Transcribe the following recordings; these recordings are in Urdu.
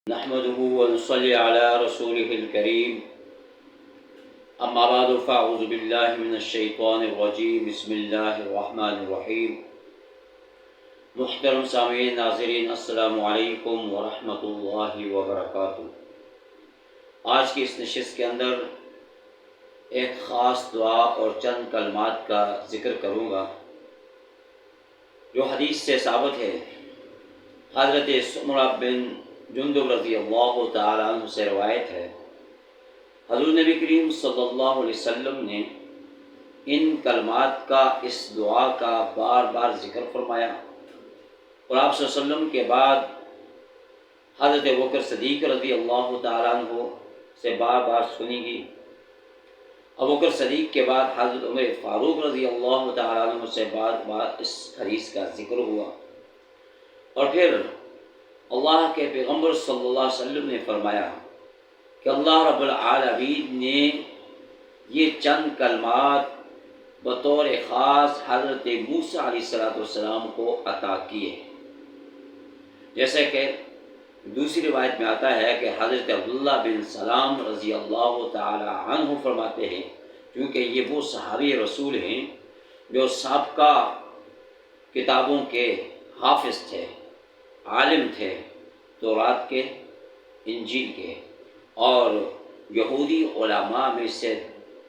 نحمده ونصلي على رسوله الكريم اما بعد فاعوذ بالله من الشیطان الرجیم بسم اللہ الرحمن الرحیم۔ محترم سامعین ناظرین السلام علیکم ورحمۃ اللہ وبرکاتہ۔ آج کی اس نشست کے اندر ایک خاص دعا اور چند کلمات کا ذکر کروں گا جو حدیث سے ثابت ہے۔ حضرت سمرہ بن جندب رضی اللہ تعالیٰ عنہ سے روایت ہے، حضور نبی کریم صلی اللہ علیہ وسلم نے ان کلمات کا، اس دعا کا بار بار ذکر فرمایا، اور آپ صلی اللہ علیہ وسلم کے بعد حضرت ابوبکر صدیق رضی اللہ تعالیٰ عنہ سے بار بار سنی گئی۔ ابوبکر صدیق کے بعد حضرت عمر فاروق رضی اللہ تعالیٰ عنہ سے بار بار اس حدیث کا ذکر ہوا، اور پھر اللہ کے پیغمبر صلی اللہ علیہ وسلم نے فرمایا کہ اللہ رب العالمین نے یہ چند کلمات بطور خاص حضرت موسیٰ علیہ السلام کو عطا کیے، جیسے کہ دوسری روایت میں آتا ہے کہ حضرت عبداللہ بن سلام رضی اللہ تعالی عنہ فرماتے ہیں، کیونکہ یہ وہ صحابی رسول ہیں جو سابقہ کتابوں کے حافظ تھے، عالم تھے، تورات کے، انجیل کے، اور یہودی علماء میں سے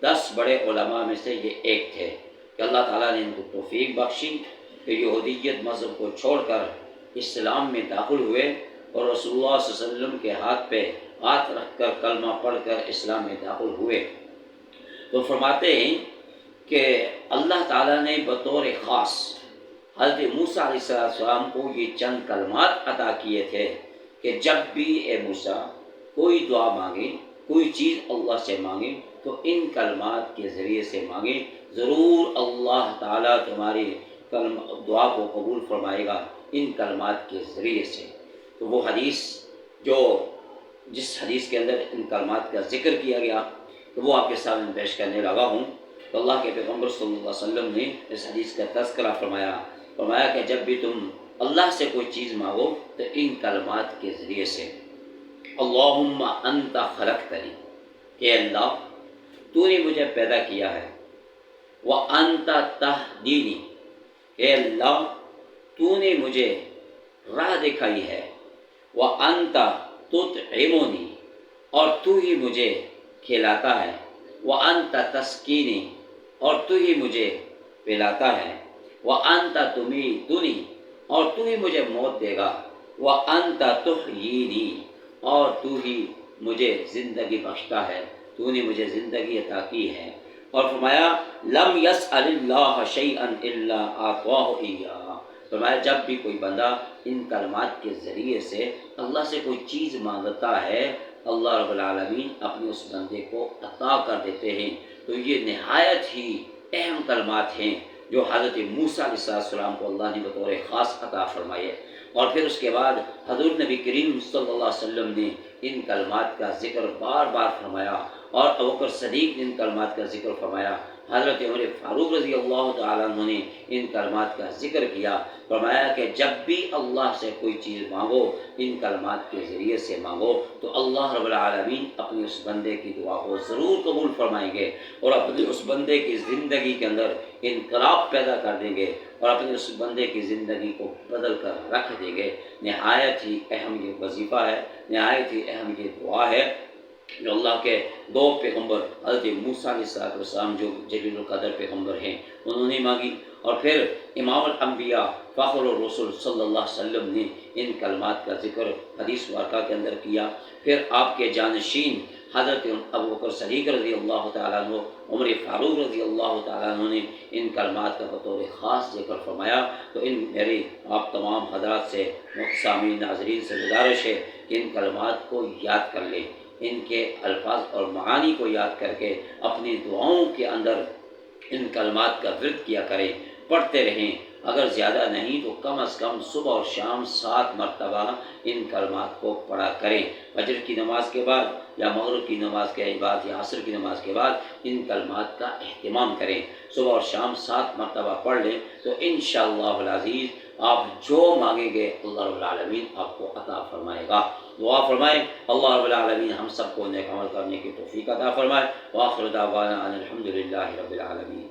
10 بڑے علماء میں سے یہ ایک تھے کہ اللہ تعالیٰ نے ان کو توفیق بخشی کہ یہودیت مذہب کو چھوڑ کر اسلام میں داخل ہوئے، اور رسول اللہ صلی اللہ علیہ وسلم کے ہاتھ پہ ہاتھ رکھ کر کلمہ پڑھ کر اسلام میں داخل ہوئے۔ تو فرماتے ہیں کہ اللہ تعالیٰ نے بطور خاص حضرت موسیٰ علیہ السلام کو یہ چند کلمات عطا کیے تھے کہ جب بھی اے موسیٰ کوئی دعا مانگے، کوئی چیز اللہ سے مانگے تو ان کلمات کے ذریعے سے مانگے، ضرور اللہ تعالیٰ تمہاری دعا کو قبول فرمائے گا ان کلمات کے ذریعے سے۔ تو وہ حدیث جس حدیث کے اندر ان کلمات کا ذکر کیا گیا تو وہ آپ کے سامنے پیش کرنے لگا ہوں۔ تو اللہ کے پیغمبر صلی اللہ علیہ وسلم نے اس حدیث کا تذکرہ فرمایا کہ جب بھی تم اللہ سے کوئی چیز مانگو تو ان کلمات کے ذریعے سے، اللہم انت خلقتنی، اے اللہ تو نے مجھے پیدا کیا ہے، وانت تہدینی، اے اللہ تو نے مجھے راہ دکھائی ہے، وانت تطعمنی، اور تو ہی مجھے کھلاتا ہے، وانت تسقینی، اور تو ہی مجھے پلاتا ہے، وانت تمیتنی، اور تو ہی مجھے موت دے گا، وانت تحیینی، اور تو ہی مجھے زندگی بخشتا ہے، تو نے مجھے زندگی عطا کی ہے۔ اور فرمایا لم یسأل اللہ شیئا الا اعطاہ ایاہ، فرمایا جب بھی کوئی بندہ ان کلمات کے ذریعے سے اللہ سے کوئی چیز مانگتا ہے، اللہ رب العالمین اپنے اس بندے کو عطا کر دیتے ہیں۔ تو یہ نہایت ہی اہم کلمات ہیں جو حضرت موسیٰ علیہ السلام کو اللہ نے بطور خاص عطا فرمائے۔ اور پھر اس کے بعد حضور نبی کریم صلی اللہ علیہ وسلم نے ان کلمات کا ذکر بار بار فرمایا، اور ابوبکر صدیق نے ان کلمات کا ذکر فرمایا، حضرت عمر فاروق رضی اللہ تعالیٰ عنہ نے ان کلمات کا ذکر کیا، فرمایا کہ جب بھی اللہ سے کوئی چیز مانگو ان کلمات کے ذریعے سے مانگو تو اللہ رب العالمین اپنے اس بندے کی دعا کو ضرور قبول فرمائیں گے، اور اپنے اس بندے کی زندگی کے اندر انقلاب پیدا کر دیں گے، اور اپنے اس بندے کی زندگی کو بدل کر رکھ دیں گے۔ نہایت ہی اہم یہ وظیفہ ہے، نہایت ہی اہم یہ دعا ہے جو اللہ کے 2 پیغمبر حضرت موسیٰ علیہ السلام جو جلیل القدر پیغمبر ہیں انہوں نے مانگی، اور پھر امام الانبیاء فخر الرسل صلی اللہ علیہ وسلم نے ان کلمات کا ذکر حدیث واقعہ کے اندر کیا۔ پھر آپ کے جانشین حضرت ابوبکر صدیق رضی اللہ تعالیٰ عنہ، عمر فاروق رضی اللہ تعالیٰ عنہ نے ان کلمات کا بطور خاص ذکر فرمایا۔ تو میری آپ تمام حضرات سے، سامعین ناظرین سے گزارش ہے کہ ان کلمات کو یاد کر لیں، ان کے الفاظ اور معانی کو یاد کر کے اپنی دعاؤں کے اندر ان کلمات کا ورد کیا کریں، پڑھتے رہیں، اگر زیادہ نہیں تو کم از کم صبح اور شام 7 مرتبہ ان کلمات کو پڑھا کریں۔ فجر کی نماز کے بعد یا مغرب کی نماز کے بعد یا عصر کی نماز کے بعد ان کلمات کا اہتمام کریں، صبح اور شام 7 مرتبہ پڑھ لیں تو انشاءاللہ العزیز آپ جو مانگیں گے اللہ رب العالمین آپ کو عطا فرمائے گا۔ دعا فرمائیں اللہ رب العالمین ہم سب کو نیک عمل کرنے کی توفیق عطا فرمائے۔ وآخر دعوانا ان الحمد للہ رب العالمین۔